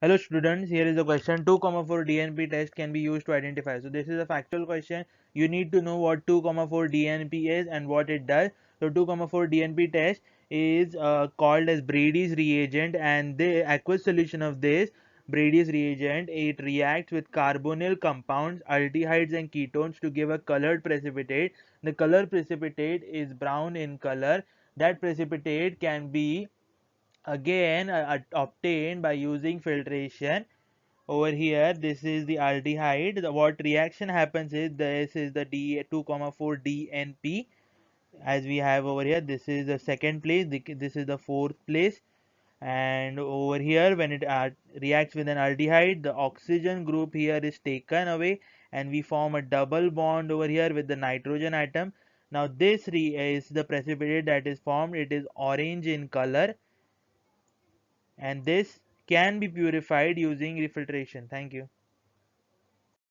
Hello students, here is the question. 2,4 DNP test can be used to identify. So this is a factual question. You need to know what 2,4 DNP is and what it does. So 2,4 DNP test is called as Brady's reagent, and the aqueous solution of this Brady's reagent, it reacts with carbonyl compounds, aldehydes and ketones to give a colored precipitate. The color precipitate is brown in color. That precipitate can be again obtained by using filtration. Over here this is the aldehyde. What reaction happens is this is the D 2,4 DNP, as we have over here. This is the second place, this is the fourth place, and over here when it reacts with an aldehyde, the oxygen group here is taken away and we form a double bond over here with the nitrogen atom. Now this is the precipitate that is formed. It is orange in color, and this can be purified using refiltration. Thank you.